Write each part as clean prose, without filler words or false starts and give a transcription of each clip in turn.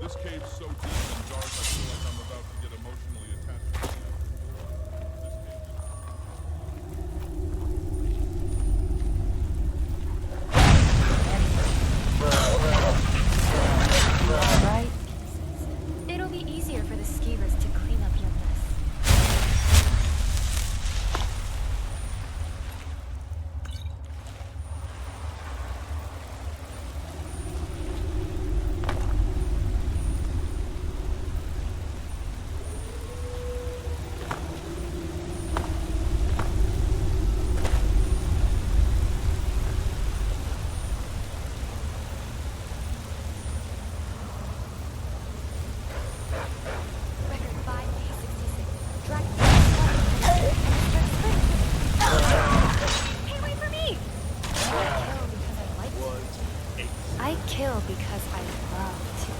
This cave's so deep and dark, I feel like I'm about to get emotionally attached to it. This Right? It'll be easier for the skeevers to clean up your mess. Record 5P66. Dragon. Hey, wait for me! I kill because I love to.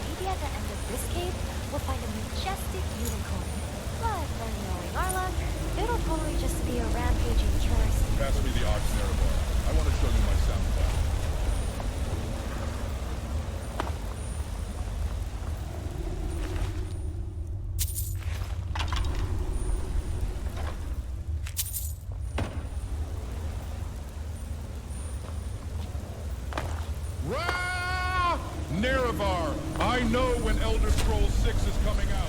Maybe at the end of this cave, we'll find a majestic unicorn. But then knowing our luck, it'll probably just be a rampaging killer snake. Pass me the Ox Nerevar. I want to show you my sound cloud. Nerevar! I know when Elder Scrolls 6 is coming out.